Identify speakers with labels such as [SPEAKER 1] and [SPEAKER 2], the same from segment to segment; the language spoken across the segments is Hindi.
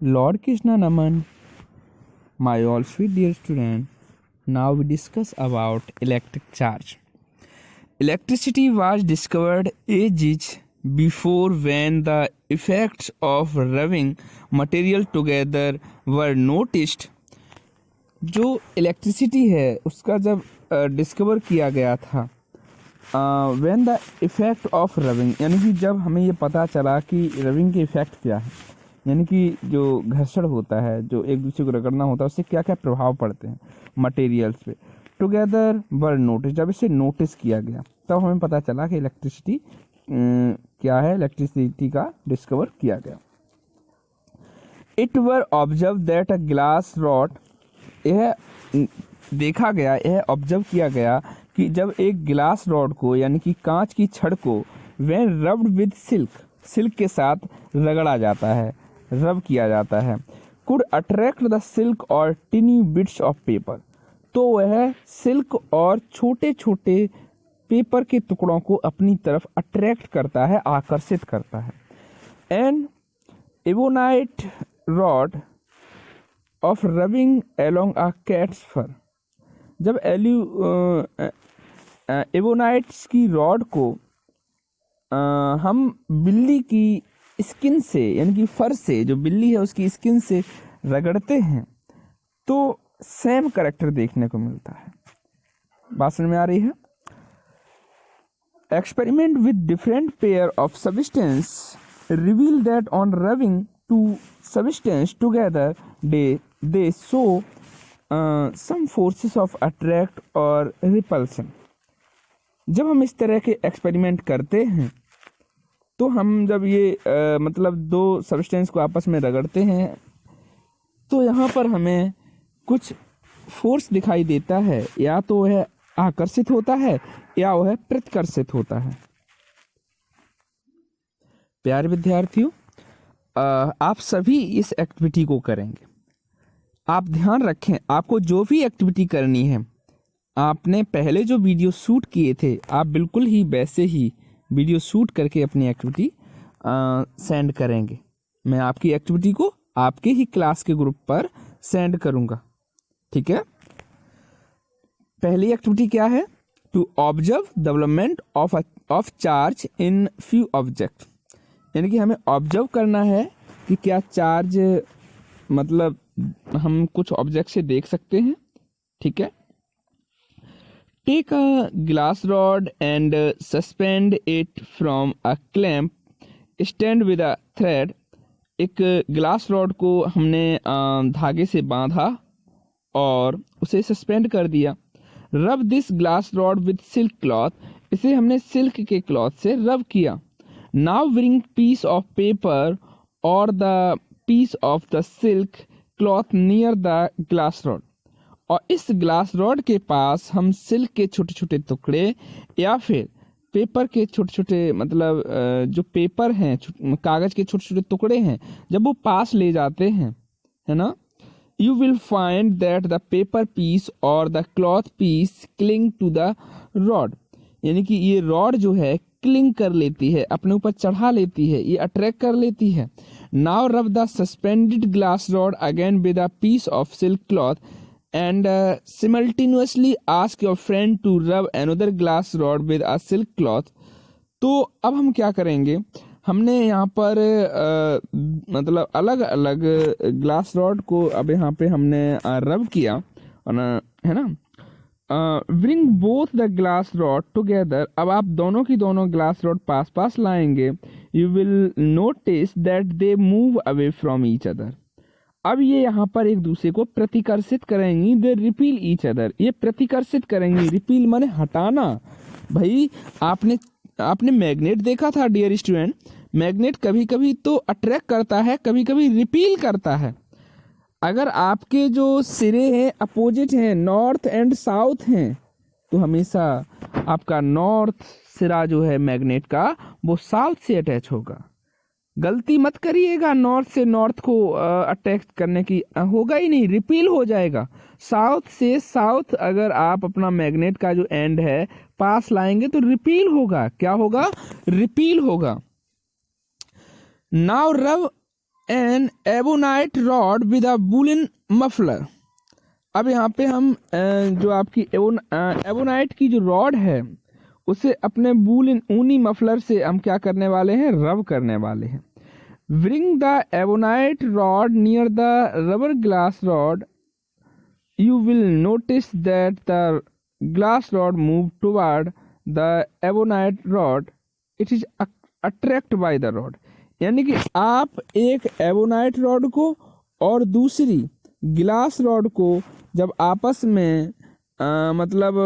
[SPEAKER 1] Lord Krishna Naman, my all sweet dear student, now we discuss about electric charge. Electricity was discovered ages before when the effects of rubbing material together were noticed. जो इलेक्ट्रिसिटी है उसका जब डिस्कवर किया गया था when the effect of rubbing, यानी कि जब हमें ये पता चला कि रबिंग के इफ़ेक्ट क्या है, यानी कि जो घर्षण होता है, जो एक दूसरे को रगड़ना होता है, उससे क्या क्या प्रभाव पड़ते हैं मटेरियल्स पे, टुगेदर वर नोटिस, जब इसे नोटिस किया गया तब हमें पता चला कि इलेक्ट्रिसिटी क्या है, इलेक्ट्रिसिटी का डिस्कवर किया गया. It were observe that a glass rod, यह देखा गया, यह ऑब्जर्व किया गया कि जब एक ग्लास रॉड को यानी कि कांच की छड़ को व्हेन रब्ड विद सिल्क के साथ रगड़ा जाता है, रब किया जाता है, कुड अट्रैक्ट द सिल्क और टिनी बिट्स ऑफ पेपर, तो वह सिल्क और छोटे छोटे पेपर के टुकड़ों को अपनी तरफ अट्रैक्ट करता है, आकर्षित करता है. And ebonite rod of rubbing along a cat's fur, जब एबोनाइट्स की रॉड को हम बिल्ली की स्किन से यानी कि फर से, जो बिल्ली है उसकी स्किन से रगड़ते हैं तो सेम कैरेक्टर देखने को मिलता है. बात समझ में आ रही है? Experiment with different pair of substance reveal that on rubbing two substance together they show some forces of attract और repulsion. जब हम इस तरह के एक्सपेरिमेंट करते हैं तो हम जब ये मतलब दो सब्सटेंस को आपस में रगड़ते हैं तो यहाँ पर हमें कुछ फोर्स दिखाई देता है, या तो वह आकर्षित होता है या वह प्रतिकर्षित होता है. प्यारे विद्यार्थियों, आप सभी इस एक्टिविटी को करेंगे. आप ध्यान रखें, आपको जो भी एक्टिविटी करनी है, आपने पहले जो वीडियो शूट किए थे आप बिल्कुल ही वैसे ही वीडियो शूट करके अपनी एक्टिविटी सेंड करेंगे. मैं आपकी एक्टिविटी को आपके ही क्लास के ग्रुप पर सेंड करूंगा. ठीक है? पहली एक्टिविटी क्या है? To observe development of charge in few object, यानी कि हमें ऑब्जर्व करना है कि क्या चार्ज मतलब हम कुछ ऑब्जेक्ट से देख सकते हैं. ठीक है? Take a glass rod and suspend it from a clamp stand with a thread, एक ग्लास रॉड को हमने धागे से बांधा और उसे सस्पेंड कर दिया. Rub this glass rod with silk cloth, इसे हमने सिल्क के क्लॉथ से रब किया. Now bring piece of paper और the piece of the silk cloth near the glass rod, और इस ग्लास रॉड के पास हम सिल्क के छोटे छोटे टुकड़े या फिर पेपर के छोटे छोटे मतलब जो पेपर हैं, कागज के छोटे छोटे टुकड़े हैं, जब वो पास ले जाते हैं, है ना, you will find that the paper piece और the cloth piece cling to the rod, यानी कि ये रॉड जो है क्लिंग कर लेती है, अपने ऊपर चढ़ा लेती है, ये अट्रैक्ट कर लेती है. Now rub the suspended glass rod again with a piece of silk cloth and simultaneously ask your friend to rub another glass rod with a silk cloth. तो अब हम क्या करेंगे, हमने यहाँ पर मतलब अलग अलग ग्लास रॉड को अब यहाँ पे हमने रब किया, है ना. Bring both the glass rod together, अब आप दोनों की दोनों ग्लास रॉड पास पास लाएंगे. You will notice that they move away from each other, अब ये यहाँ पर एक दूसरे को प्रतिकर्षित करेंगी. दे रिपील ईच अदर, ये प्रतिकर्षित करेंगी. रिपील माने हटाना. भाई आपने मैग्नेट देखा था डियर स्टूडेंट, मैग्नेट कभी कभी तो अट्रैक्ट करता है, कभी कभी रिपील करता है. अगर आपके जो सिरे हैं अपोजिट हैं, नॉर्थ एंड साउथ हैं, तो हमेशा आपका नॉर्थ सिरा जो है मैग्नेट का वो साउथ से अटैच होगा. गलती मत करिएगा नॉर्थ से नॉर्थ को अटैक करने की, होगा ही नहीं, रिपील हो जाएगा. साउथ से साउथ अगर आप अपना मैग्नेट का जो एंड है पास लाएंगे तो रिपील होगा. क्या होगा? रिपील होगा. Now rub an ebonite rod with a woollen muffler. अब यहाँ पे हम जो आपकी एबोनाइट की जो रॉड है उसे अपने वूलन ऊनी मफलर से हम क्या करने वाले हैं, रब करने वाले हैं। Bring the ebonite rod near the rubber glass rod, you will notice that the glass rod move toward the ebonite rod. It is attracted by the rod. यानी कि आप एक एबोनाइट रॉड को और दूसरी ग्लास रॉड को जब आपस में मतलब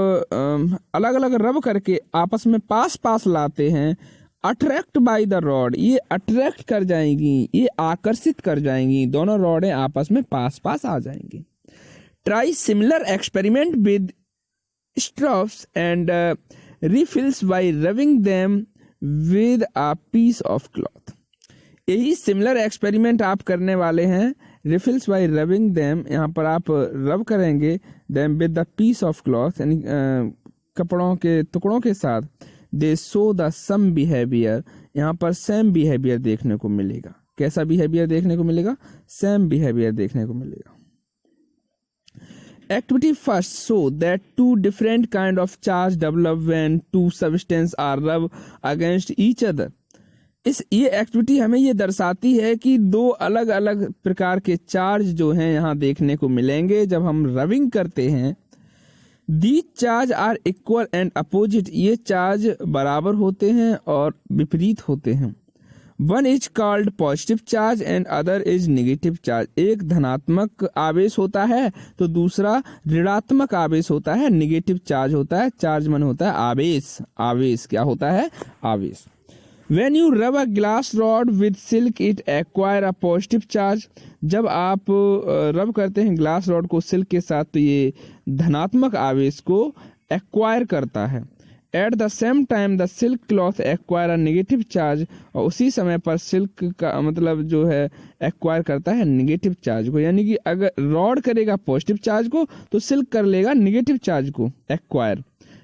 [SPEAKER 1] अलग अलग रब करके आपस में पास पास लाते हैं, अट्रैक्ट बाय द रॉड, ये अट्रैक्ट कर जाएंगी, ये आकर्षित कर जाएंगी, दोनों रॉडें आपस में पास पास आ जाएंगी। Try similar experiment with straws and refills by rubbing them with a piece of cloth. यही सिमिलर एक्सपेरिमेंट आप करने वाले हैं। रिफिल्स बाय रबिंग देम, यहाँ पर आप रब करेंगे them with the piece of cloth, यानी कपड़ों के टुकड़ों के साथ। They show the same behaviour, यहाँ पर सेम बिहेवियर देखने को मिलेगा। कैसा बिहेवियर देखने को मिलेगा, सेम बिहेवियर देखने को मिलेगा। Activity first show that two different kind of charge develop when two substances are rubbed against each other. ये एक्टिविटी हमें ये दर्शाती है कि दो अलग अलग प्रकार के चार्ज जो हैं यहाँ देखने को मिलेंगे जब हम रबिंग करते हैं। These charge are equal and opposite, ये चार्ज बराबर होते हैं और विपरीत होते हैं। One is called positive charge and other is negative charge. एक धनात्मक आवेश होता है तो दूसरा ऋणात्मक आवेश होता है, नेगेटिव चार्ज होता है। चार्ज मन होता है आवेश, आवेश क्या होता है, आवेश। When you rub a glass rod with silk it acquire a positive charge. जब आप रब करते हैं ग्लास रॉड को सिल्क के साथ तो ये धनात्मक आवेश को एक्वायर करता है। At the same time the silk cloth acquire a negative charge, और उसी समय पर सिल्क का मतलब जो है एक्वायर करता है नेगेटिव चार्ज को। यानी कि अगर रॉड करेगा पॉजिटिव चार्ज को तो सिल्क कर लेगा नेगेटिव चार्ज को एक्वायर,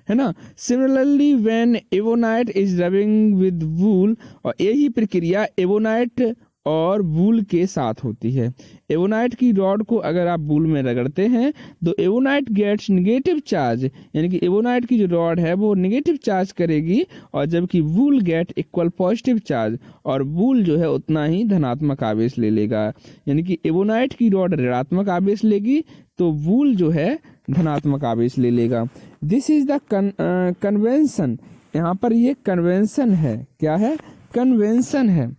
[SPEAKER 1] है ना। Similarly when ebonite is rubbing with wool, और यही प्रक्रिया एबोनाइट और वूल के साथ होती है। एबोनाइट की रॉड को अगर आप वूल में रगड़ते हैं तो एबोनाइट गेट्स नेगेटिव चार्ज, यानी कि एबोनाइट की जो रॉड है वो नेगेटिव चार्ज करेगी, और जबकि वूल गेट इक्वल पॉजिटिव चार्ज, और वूल जो है उतना ही धनात्मक आवेश ले लेगा। यानी कि एबोनाइट की रॉड ऋणात्मक आवेश लेगी तो वूल जो है धनात्मक आवेश ले लेगा। दिस इज द कन्वेंशन, यहाँ पर ये कन्वेंशन है। क्या है, कन्वेंशन है।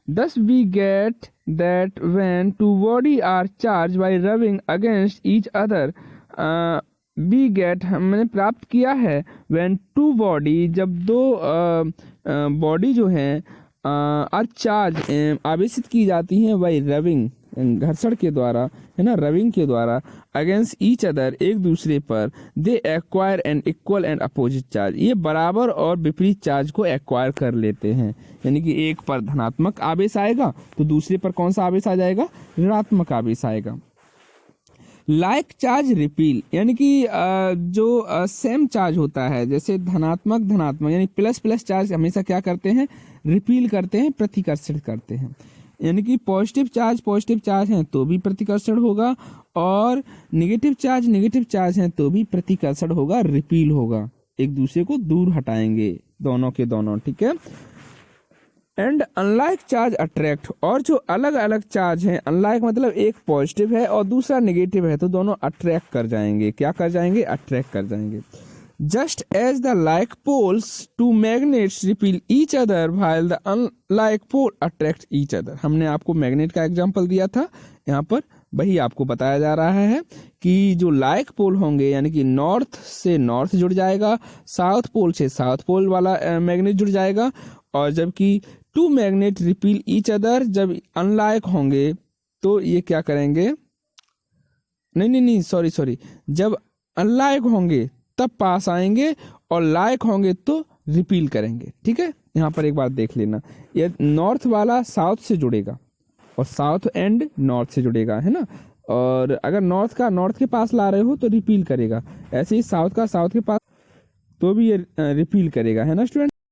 [SPEAKER 1] Thus we get that when two bodies are charged by rubbing against each other, we get, हमने प्राप्त किया है when two body, जब दो बॉडी जो हैं आर चार्ज आवेशित की जाती हैं by rubbing, घर्षण के द्वारा, है ना, रबिंग के द्वारा, अगेंस्ट ईच अदर, एक दूसरे पर, they acquire an equal and opposite charge, ये बराबर और विपरीत चार्ज को एक्वायर कर लेते हैं। यानी कि एक पर धनात्मक आवेश आएगा तो दूसरे पर कौन सा आवेश आ जाएगा, ऋणात्मक आवेश आएगा। लाइक चार्ज रिपील, यानी कि जो सेम चार्ज होता है, जैसे धनात्मक धनात्मक यानी प्लस प्लस चार्ज हमेशा क्या करते हैं, रिपील करते हैं, प्रतिकर्षित करते हैं। यानी कि पॉजिटिव चार्ज हैं तो भी प्रतिकर्षण होगा, और नेगेटिव चार्ज हैं तो भी प्रतिकर्षण होगा, रिपील होगा, एक दूसरे को दूर हटाएंगे दोनों के दोनों, ठीक है। एंड अनलाइक चार्ज अट्रैक्ट, और जो अलग अलग चार्ज हैं, अनलाइक मतलब एक पॉजिटिव है और दूसरा नेगेटिव है, तो दोनों अट्रैक्ट कर जाएंगे। क्या कर जाएंगे, अट्रैक्ट कर जाएंगे। Just as the like poles to magnets repel each other while the unlike pole attract each other. हमने आपको मैग्नेट का एग्जांपल दिया था, यहाँ पर वही आपको बताया जा रहा है कि जो लाइक पोल होंगे, यानी कि नॉर्थ से नॉर्थ जुड़ जाएगा, साउथ पोल से साउथ पोल वाला मैग्नेट जुड़ जाएगा, और जबकि two magnet repel each other, जब अनलाइक होंगे तो ये क्या करेंगे, नहीं सॉरी, जब अनलाइक होंगे तब पास आएंगे और लाइक होंगे तो रिपील करेंगे, ठीक है। यहाँ पर एक बात देख लेना, ये नॉर्थ वाला साउथ से जुड़ेगा और साउथ एंड नॉर्थ से जुड़ेगा, है ना। और अगर नॉर्थ का नॉर्थ के पास ला रहे हो तो रिपील करेगा, ऐसे ही साउथ का साउथ के पास तो भी ये रिपील करेगा, है ना स्टूडेंट।